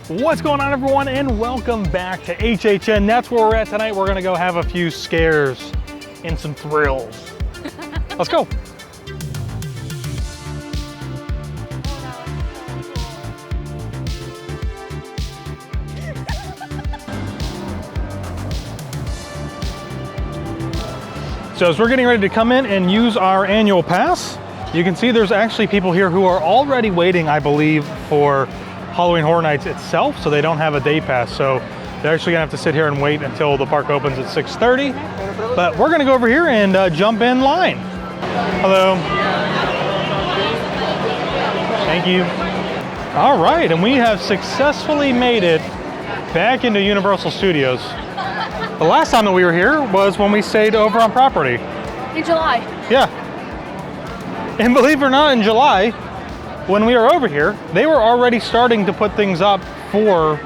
What's going on, everyone, and welcome back to HHN. That's where we're at tonight. We're gonna go have a few scares and some thrills. Let's go. So as we're getting ready to come in and use our annual pass, you can see there's actually people here who are already waiting, I believe, for Halloween Horror Nights itself, so they don't have a day pass. So they're actually gonna have to sit here and wait until the park opens at 6:30. But we're gonna go over here and jump in line. Hello. Thank you. All right, and we have successfully made it back into Universal Studios. The last time that we were here was when we stayed over on property. In July. Yeah. And believe it or not, in July, when we were over here, they were already starting to put things up for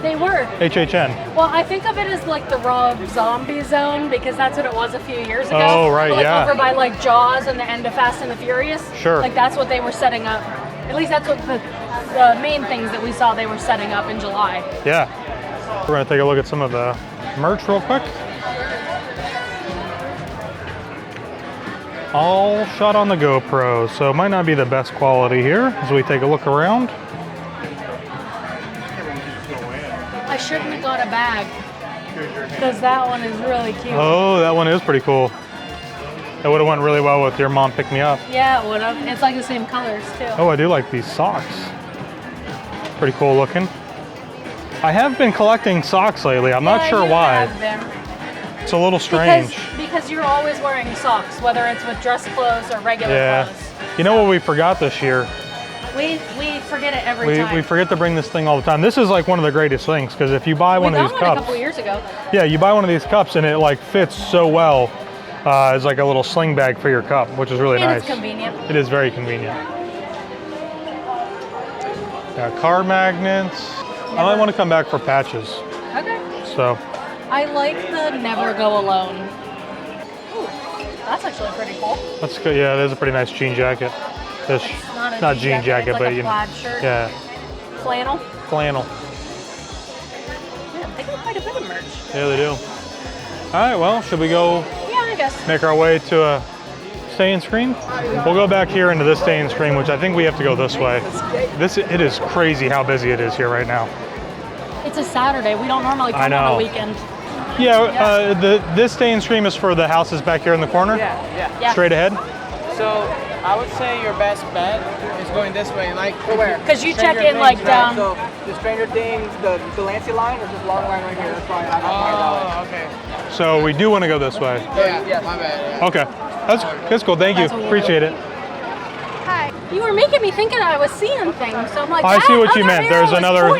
HHN. Well, I think of it as like the Raw Zombie Zone because that's what it was a few years ago. Oh, right, like yeah. Over by like Jaws and the end of Fast and the Furious. Sure. Like that's what they were setting up. At least that's what the main things that we saw they were setting up in July. Yeah. We're gonna take a look at some of the merch real quick. All shot on the GoPro, so it might not be the best quality here as we take a look around. I shouldn't have got a bag because that one is really cute. Oh, that one is pretty cool. That would have went really well with your mom pick me up. Yeah, it would have. It's like the same colors too. Oh, I do like these socks. Pretty cool looking. I have been collecting socks lately. I'm not sure why. It's a little strange. Because you're always wearing socks, whether it's with dress clothes or regular clothes. You know what we forgot this year? We forget it every time. We forget to bring this thing all the time. This is like one of the greatest things because if you buy one of these cups, a couple years ago. Yeah, you buy one of these cups and it like fits so well as like a little sling bag for your cup, which is really nice. It's convenient. It is very convenient. Got car magnets. I might want to come back for patches. Okay. So. I like the Never Go Alone. Ooh, that's actually pretty cool. That's good. Yeah, it is a pretty nice jean jacket. It's not jean jacket, it's like but a plaid shirt. Yeah. Flannel. Flannel. Yeah, they got quite a bit of merch. Yeah, they do. All right, well, should we go? Yeah, I guess. Make our way to a stay-in screen? We'll go back here into this stay-in screen, which I think we have to go this way. It is crazy how busy it is here right now. It's a Saturday. We don't normally come on a weekend. Yeah, this stay-in screen is for the houses back here in the corner? Yeah. Straight ahead? So I would say your best bet is going this way. Like where? Because you check in like down. So the Stranger Things, the Delancey line, is this long line right here. That's why I got okay. So we do want to go this way? Yeah, my bad. Yeah. Okay, that's cool. Thank you. Appreciate it. Hi. You were making me thinking I was seeing things, so I'm like, I see what you meant. There's another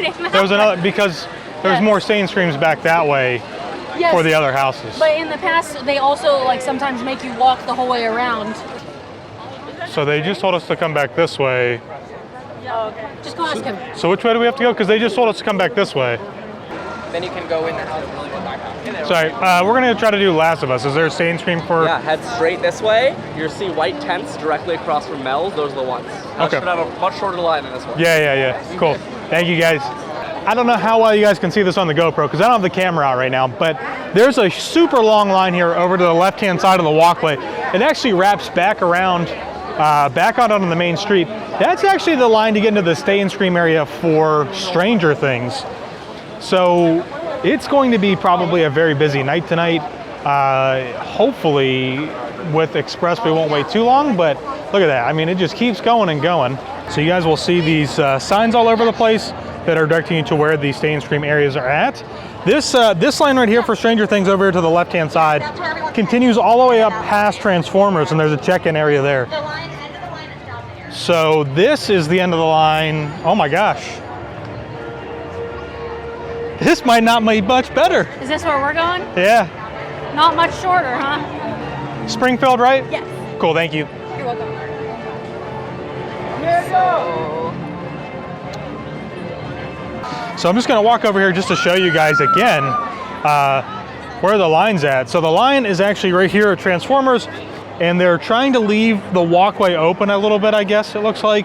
because there's Yes. more stay-in screens back that way. Yes. For the other houses. But in the past, they also like sometimes make you walk the whole way around. So they just told us to come back this way. Oh, okay. Just go ask him. So which way do we have to go? Because they just told us to come back this way. Then you can go in the house and go back out. Sorry, we're gonna try to do Last of Us. Is there a stay-in screen for? Yeah, head straight this way. You'll see white tents directly across from Mel's. Those are the ones. That should have a much shorter line than this one. Yeah. Cool. Thank you, guys. I don't know how well you guys can see this on the GoPro because I don't have the camera out right now, but there's a super long line here over to the left-hand side of the walkway. It actually wraps back around, back out onto the main street. That's actually the line to get into the stay-in screen area for Stranger Things. So it's going to be probably a very busy night tonight. Hopefully with Express we won't wait too long, but look at that. I mean, it just keeps going and going. So you guys will see these signs all over the place that are directing you to where the stay-in screen areas are at. This line right here for Stranger Things over here to the left-hand side continues all the way up past Transformers, and there's a check-in area there. So this is the end of the line. Oh my gosh. This might not be much better. Is this where we're going? Yeah. Not much shorter, huh? Springfield, right? Yes. Cool, thank you. You're welcome. Here we go. So I'm just gonna walk over here just to show you guys again where the line's at. So the line is actually right here at Transformers, and they're trying to leave the walkway open a little bit, I guess it looks like.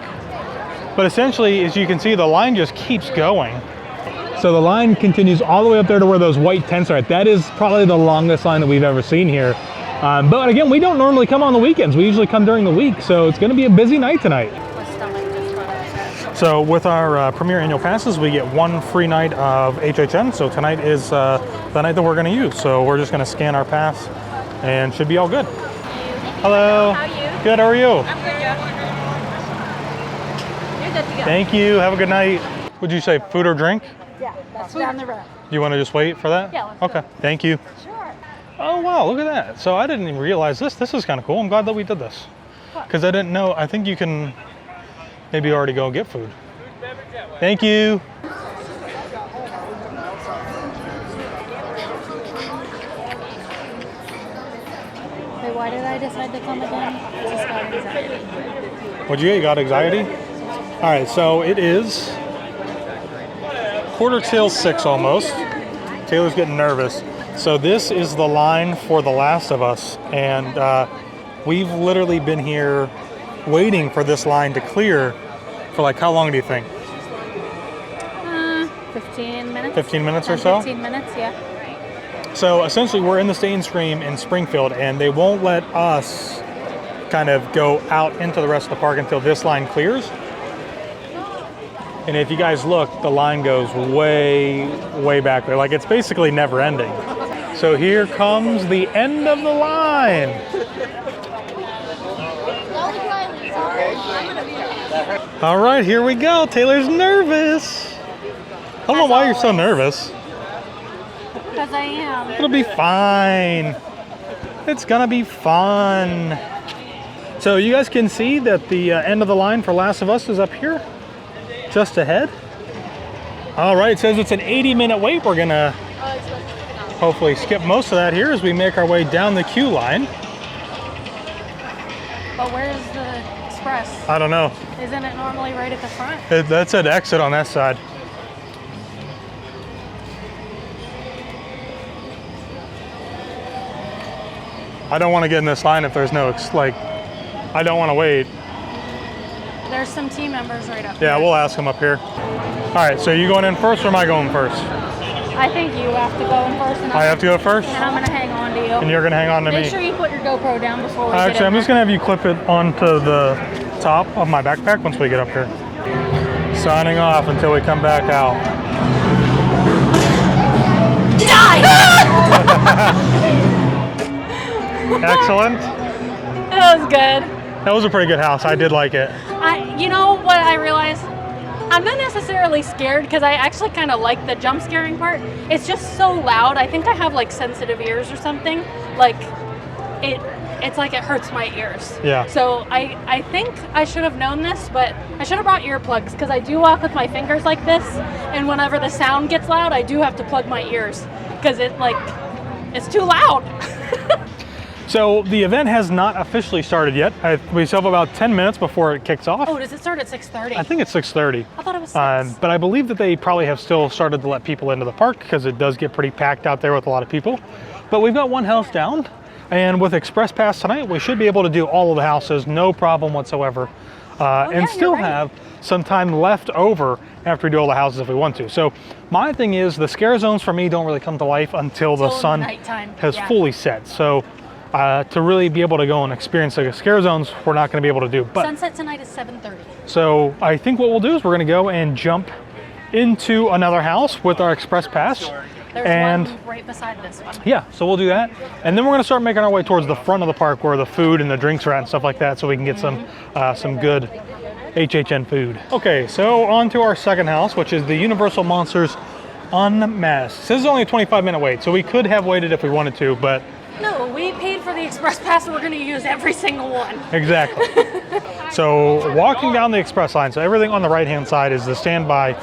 But essentially, as you can see, the line just keeps going. So the line continues all the way up there to where those white tents are at. That is probably the longest line that we've ever seen here. But again, we don't normally come on the weekends. We usually come during the week. So it's gonna be a busy night tonight. So with our Premier Annual Passes, we get 1 free night of HHN. So tonight is the night that we're gonna use. So we're just gonna scan our pass and should be all good. Hello. How are you? Good, how are you? I'm good, Joe. You're good to go. Thank you, have a good night. Would you say food or drink? Yeah, that's down the road. You wanna just wait for that? Yeah, let's okay, go. thank you. Sure. Oh wow, look at that. So I didn't even realize this. This is kind of cool. I'm glad that we did this. Because I didn't know, I think you can maybe already go get food. Thank you. Wait, why did I decide to come again? I just got anxiety. What'd you get? You got anxiety? All right, so it is 6:15 almost. Taylor's getting nervous. So this is the line for The Last of Us, and we've literally been here waiting for this line to clear for like how long do you think? 15 minutes. 15 minutes or so? 15 minutes, yeah. So essentially we're in the Stay and Scream in Springfield, and they won't let us kind of go out into the rest of the park until this line clears. And if you guys look, the line goes way, way back there. Like it's basically never ending. So here comes the end of the line. All right, here we go. Taylor's nervous. I don't know why you're so nervous. Because I am. It'll be fine. It's gonna be fun. So you guys can see that the end of the line for Last of Us is up here, just ahead. All right, it says it's an 80-minute wait. We're gonna hopefully skip most of that here as we make our way down the queue line. But where's the express? I don't know. Isn't it normally right at the front? That's an exit on that side. I don't want to get in this line if there's no, I don't want to wait. There's some team members right up there. Yeah, we'll ask them up here. All right, so you going in first or am I going first? I think you have to go in first. And I have to go first? And I'm going to hang on to you. And you're going to hang on to me? Make sure you put your GoPro down before we get Actually, in I'm just going to have you clip it onto the top of my backpack once we get up here. Signing off until we come back out. Die! Excellent. That was good. That was a pretty good house. I did like it. You know what I realized? I'm not necessarily scared because I actually kind of like the jump scaring part. It's just so loud. I think I have like sensitive ears or something. Like it's like it hurts my ears. Yeah. So I think I should have known this, but I should have brought earplugs because I do walk with my fingers like this, and whenever the sound gets loud, I do have to plug my ears because it's too loud. So the event has not officially started yet. We still have about 10 minutes before it kicks off. Oh, does it start at 6:30? I think it's 6:30. I thought it was 6. But I believe that they probably have still started to let people into the park because it does get pretty packed out there with a lot of people. But we've got one house down, and with Express Pass tonight, we should be able to do all of the houses, no problem whatsoever, and still have some time left over after we do all the houses if we want to. So my thing is the scare zones for me don't really come to life until the sun has fully set. So to really be able to go and experience the scare zones, we're not going to be able to do. But sunset tonight is 7:30. So I think what we'll do is we're going to go and jump into another house with our Express Pass. There's one right beside this one. Yeah, so we'll do that. And then we're going to start making our way towards the front of the park where the food and the drinks are at and stuff like that, so we can get some good HHN food. Okay, so on to our second house, which is the Universal Monsters Unmasked. This is only a 25-minute wait, so we could have waited if we wanted to, but no, we paid for the Express Pass and we're going to use every single one. Exactly. So walking down the Express line, so everything on the right-hand side is the standby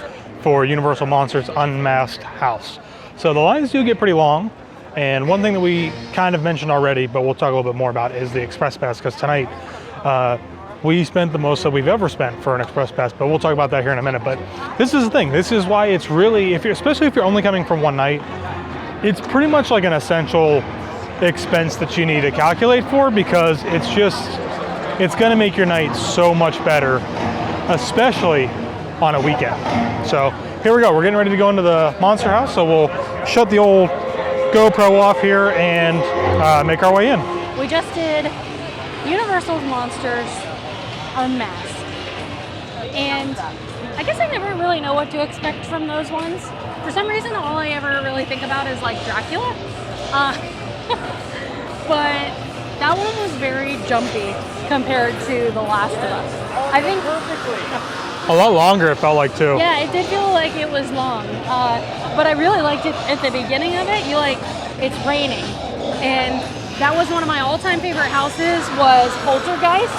for Universal Monsters Unmasked house. So the lines do get pretty long, and one thing that we kind of mentioned already, but we'll talk a little bit more about, is the Express Pass, because tonight we spent the most that we've ever spent for an Express Pass, but we'll talk about that here in a minute. But this is the thing. This is why it's really, especially if you're only coming from one night, it's pretty much like an essential expense that you need to calculate for, because it's going to make your night so much better, especially on a weekend. So here we go. We're getting ready to go into the monster house, so we'll shut the old GoPro off here and make our way in. We just did Universal's Monsters Unmasked. And I guess I never really know what to expect from those ones. For some reason, all I ever really think about is like Dracula. But that one was very jumpy compared to The Last of Us. I think a lot longer it felt like too. Yeah, it did feel like it was long. But I really liked it at the beginning of it. It's raining. And that was one of my all-time favorite houses was Poltergeist.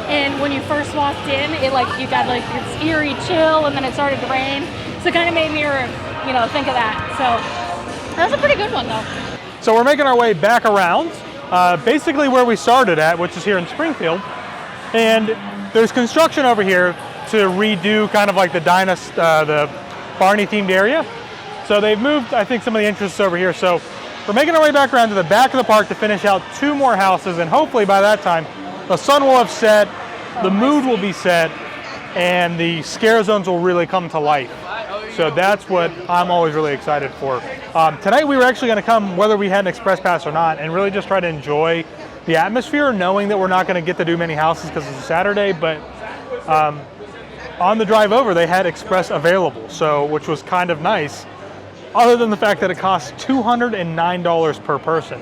And when you first walked in, you got like this eerie chill and then it started to rain. So it kind of made me, think of that. So that was a pretty good one though. So we're making our way back around, basically where we started at, which is here in Springfield. And there's construction over here to redo kind of like the Barney themed area. So they've moved, I think, some of the entrances over here. So we're making our way back around to the back of the park to finish out 2 more houses. And hopefully by that time, the sun will have set, the mood will be set, and the scare zones will really come to life. So that's what I'm always really excited for. Tonight we were actually going to come whether we had an express pass or not and really just try to enjoy the atmosphere, knowing that we're not going to get to do many houses because it's a Saturday, but on the drive over they had express available, so which was kind of nice, other than the fact that it costs $209 per person.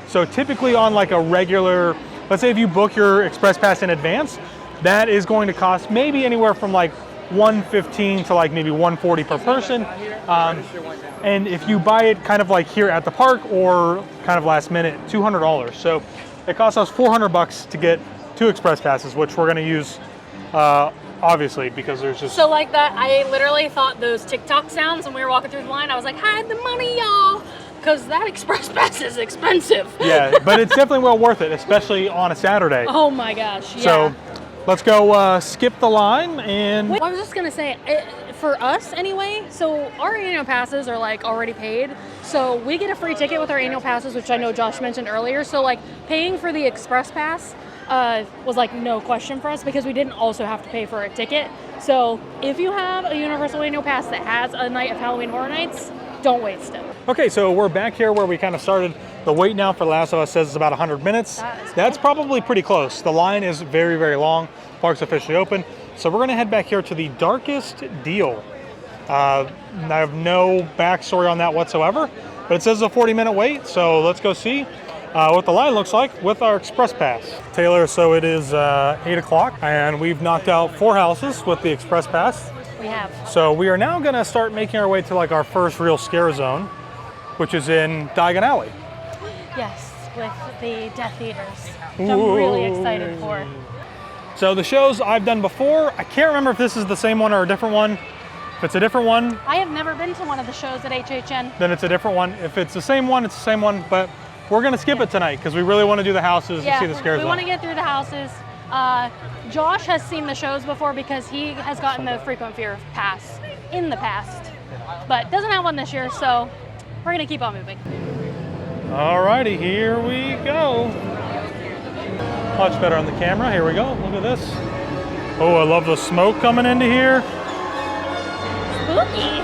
So typically on like a regular, let's say if you book your express pass in advance, that is going to cost maybe anywhere from like $115 to like maybe $140 per person. And if you buy it kind of like here at the park or kind of last minute, $200. So it costs us $400 to get 2 express passes, which we're going to use obviously because there's just... So like that, I literally thought those TikTok sounds when we were walking through the line, I was like, hide the money, y'all, because that express pass is expensive. Yeah, but it's definitely well worth it, especially on a Saturday. Oh my gosh, yeah. So let's go skip the line and... Well, I was just going to say, for us anyway, so our annual passes are like already paid. So we get a free ticket with our annual passes, which I know Josh mentioned earlier. So like paying for the express pass was like no question for us because we didn't also have to pay for a ticket. So if you have a Universal annual pass that has a night of Halloween Horror Nights, don't waste it. Okay, so we're back here where we kind of started. The wait now for Last of Us says it's about 100 minutes. That's probably pretty close. The line is very, very long. Park's officially open. So we're gonna head back here to the Darkest Deal. I have no backstory on that whatsoever, but it says a 40-minute wait, so let's go see what the line looks like with our express pass. Taylor, so it is 8 o'clock, and we've knocked out 4 houses with the express pass. We have. So we are now gonna start making our way to like our first real scare zone, which is in Diagon Alley. Yes, with the Death Eaters, which I'm really excited for. So the shows I've done before, I can't remember if this is the same one or a different one. If it's a different one, I have never been to one of the shows at HHN. Then it's a different one. If it's the same one, it's the same one, but we're gonna skip it tonight because we really wanna do the houses and see the scare zone. We wanna get through the houses. Josh has seen the shows before because he has gotten the Frequent Fear pass in the past, but doesn't have one this year, so we're gonna keep on moving. Alrighty, here we go. Much better on the camera. Here we go. Look at this. Oh, I love the smoke coming into here. Spooky.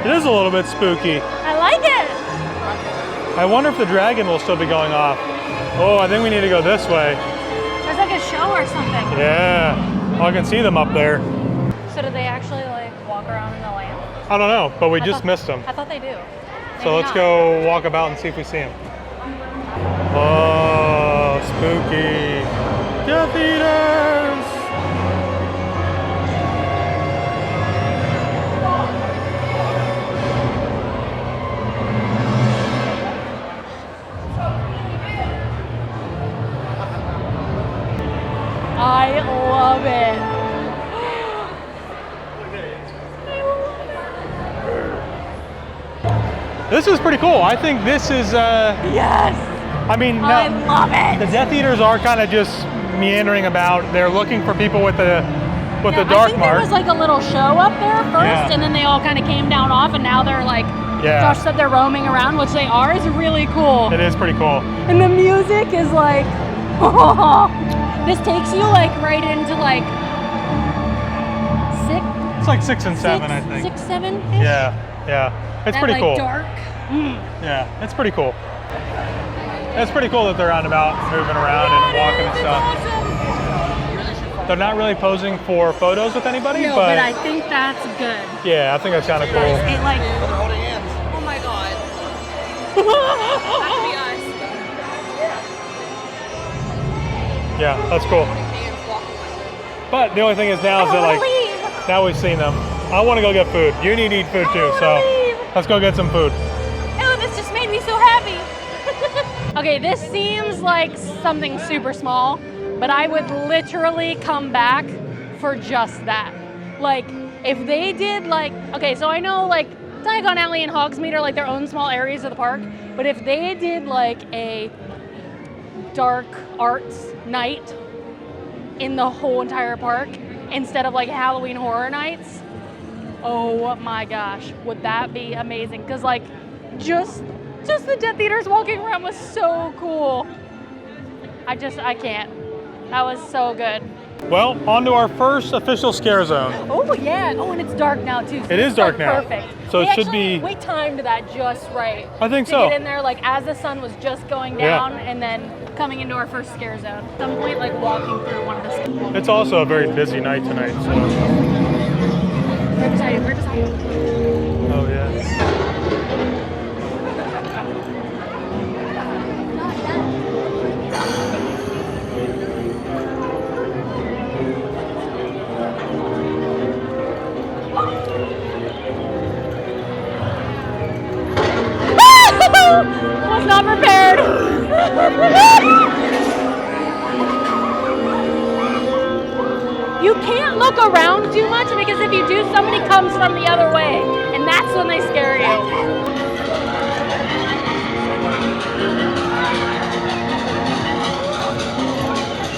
It is a little bit spooky. I like it. I wonder if the dragon will still be going off. Oh, I think we need to go this way. There's like a show or something. Yeah. Oh, I can see them up there. So do they actually like walk around in the land? I don't know, but we just missed them. I thought they do. So let's go walk about and see if we see them. Oh, spooky. Death Eaters! I love it. This is pretty cool. I think this is, Yes! I mean, I love it! the Death Eaters are kind of just meandering about. They're looking for people with the dark I think mark. there was like a little show up there first, and then they all kind of came down off, and now they're like, Josh said they're roaming around, which they are. Is really cool. It is pretty cool. And the music is like, this takes you like right into like sick It's like 6 and 7, I think. 6, 7? Yeah, yeah. It's that, pretty like, cool. Dark. Mm. Yeah, it's pretty cool. It's pretty cool that they're out and about, moving around and walking and stuff. Awesome. They're not really posing for photos with anybody, No, but I think that's good. yeah, I think that's kind of cool. It like, They're holding hands. Oh my god. That could be us. Yeah, that's cool. Hands walking. But the only thing is now is that like, now we've seen them. I want to go get food. You need to eat food too, so let's go get some food. Oh, this just made me so happy. Okay, this seems like something super small, but I would literally come back for just that. Like, if they did like, okay, so I know like Diagon Alley and Hogsmeade are like their own small areas of the park, but if they did like a dark arts night in the whole entire park instead of like Halloween horror nights, oh my gosh, would that be amazing? Because like, just the Death Eaters walking around was so cool. I can't. That was so good. Well, on to our first official scare zone. Oh yeah. Oh, and it's dark now too. So It is dark now. Perfect. So it should be. We timed that just right. I think to so. Get in there like as the sun was just going down, and then coming into our first scare zone. At some point, like walking through one of the. It's also a very busy night tonight. So. We're excited. We're excited. Oh yeah. Was not prepared. You can't look around too much because if you do, somebody comes from the other way, and that's when they scare you.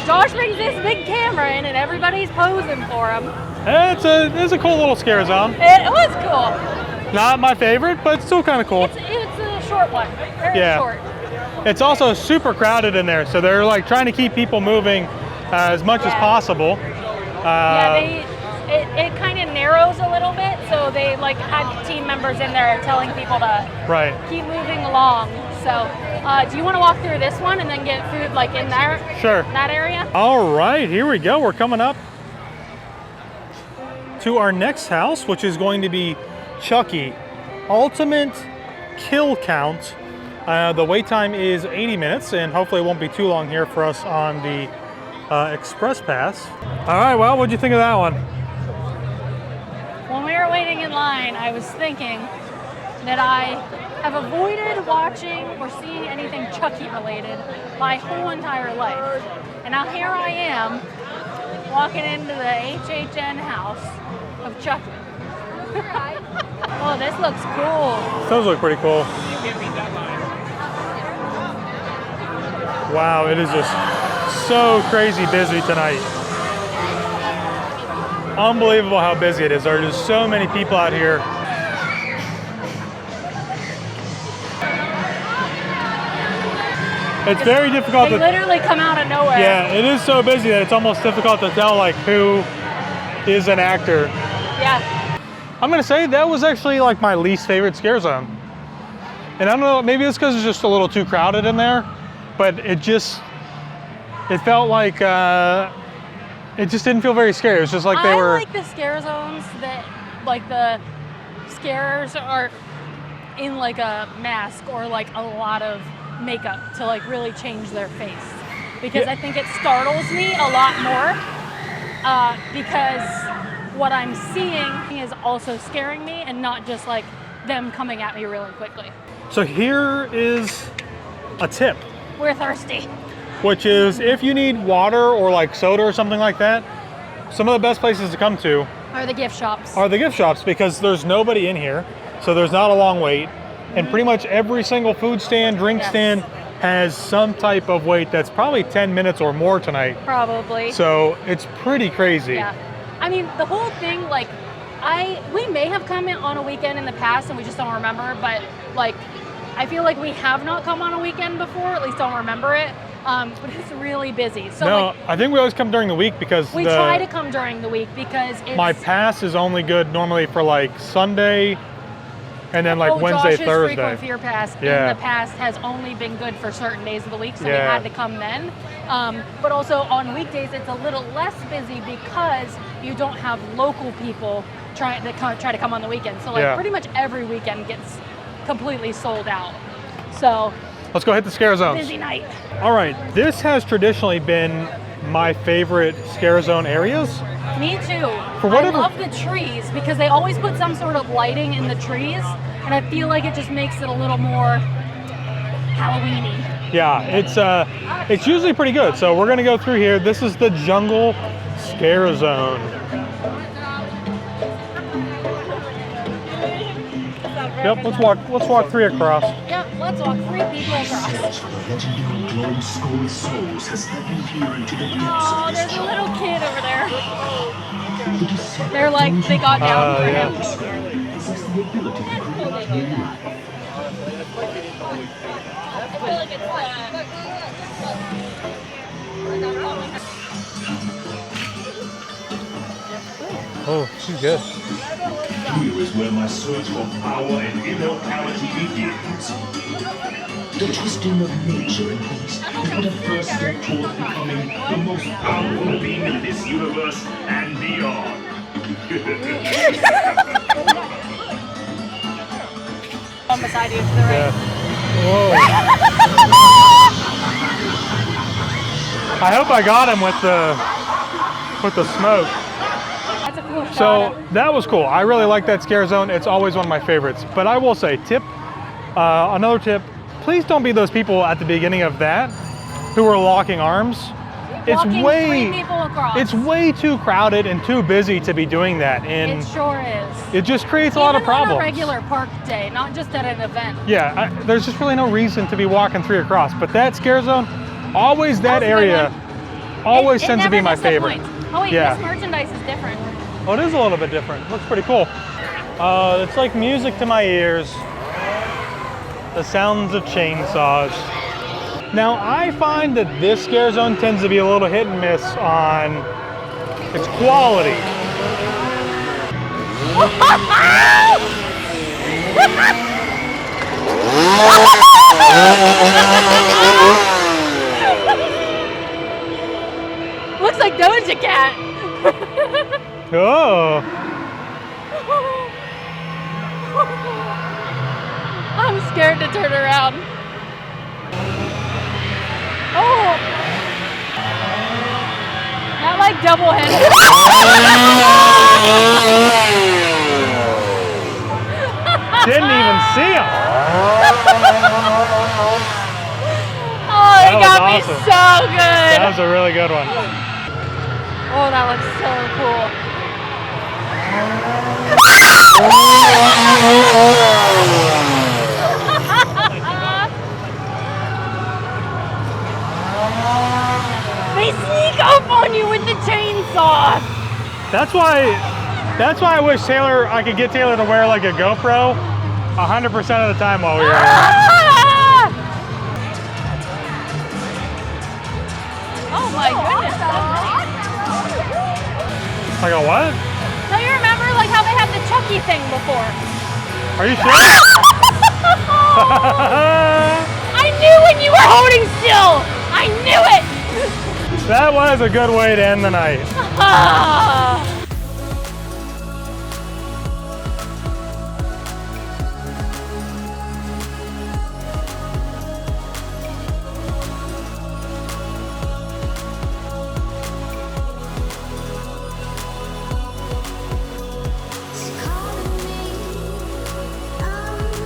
Josh brings this big camera in, and everybody's posing for him. It's a cool little scare zone. It was cool. Not my favorite, but still kind of cool. It's a short one. Very short. It's also super crowded in there, so they're like trying to keep people moving as much as possible. It kind of narrows a little bit, so they like had team members in there telling people to keep moving along. So, do you want to walk through this one and then get food like in there? Sure. That area? All right, here we go. We're coming up to our next house, which is going to be Chucky. Ultimate kill count. The wait time is 80 minutes, and hopefully it won't be too long here for us on the Express Pass. All right, well, what'd you think of that one? When we were waiting in line, I was thinking that I have avoided watching or seeing anything Chucky related my whole entire life. And now here I am, walking into the HHN house of Chucky. Oh, this looks cool. Those look pretty cool. Wow, it is just so crazy busy tonight. Unbelievable how busy it is. There are just so many people out here. It's very difficult They to literally come out of nowhere. Yeah, it is so busy that it's almost difficult to tell like who is an actor. Yeah. I'm gonna say that was actually like my least favorite scare zone. And I don't know, maybe it's because it's just a little too crowded in there, but it felt like it just didn't feel very scary. It was just like they were. I like the scare zones that like the scarers are in like a mask or like a lot of makeup to like really change their face, because I think it startles me a lot more because what I'm seeing is also scaring me and not just like them coming at me really quickly. So here is a tip, We're thirsty. which is if you need water or like soda or something like that, some of the best places to come to Are the gift shops. are the gift shops, because there's nobody in here, so there's not a long wait. And pretty much every single food stand, drink stand has some type of wait that's probably 10 minutes or more tonight. Probably. So it's pretty crazy. Yeah. I mean, the whole thing, like, we may have come in on a weekend in the past and we just don't remember, but like, I feel like we have not come on a weekend before, at least don't remember it. but it's really busy. So No, like, I think we always come during the week because we try to come during the week because it's... my pass is only good normally for like Sunday and then like Wednesday, Josh's Thursday. frequent fear pass in the past has only been good for certain days of the week, so we had to come then. But also on weekdays, it's a little less busy because you don't have local people try to come on the weekend. So like pretty much every weekend gets completely sold out. So let's go hit the scare zones. busy night. All right, this has traditionally been my favorite scare zone areas. Me too. For whatever- I love the trees because they always put some sort of lighting in the trees, and I feel like it just makes it a little more Halloween-y. Yeah, it's usually pretty good. So we're gonna go through here. This is the jungle scare zone. Yep, let's walk 3 across. Yep, let's walk 3 people across. Oh, there's a little kid over there. They're like, they got down for him. Oh, she's good. Here is where my search for power and immortality begins. The twisting of nature and beast is the first step towards becoming the most powerful being in this universe and beyond. On beside you to the right. Whoa. I hope I got him with the smoke. That's a cool shot. So that was cool. I really like that scare zone. It's always one of my favorites. But I will say, another tip, please don't be those people at the beginning of that who are locking arms. Walking 3 people across. It's way too crowded and too busy to be doing that. And It sure is. it just creates a lot of problems. Even on a regular park day, not just at an event. Yeah, there's just really no reason to be walking 3 across. But that scare zone, always that area, always tends to be my favorite. Oh wait, Yeah. this merchandise is different. Oh, it is a little bit different. Looks pretty cool. It's like music to my ears. The sounds of chainsaws. Now, I find that this scare zone tends to be a little hit and miss on its quality. Looks like Doja Cat. Oh, I'm scared to turn around. Oh! Not like double-headed. didn't even see him. Oh, they That was got me awesome. so good. That was a really good one. Oh, that looks so cool. They sneak up on you with the chainsaw. That's why I wish I could get Taylor to wear like a GoPro 100% of the time while we were here. Oh my goodness. Like a what? So you remember like how they had the Chucky thing before? Are you sure? I knew when you were holding still. I knew it. That was a good way to end the night.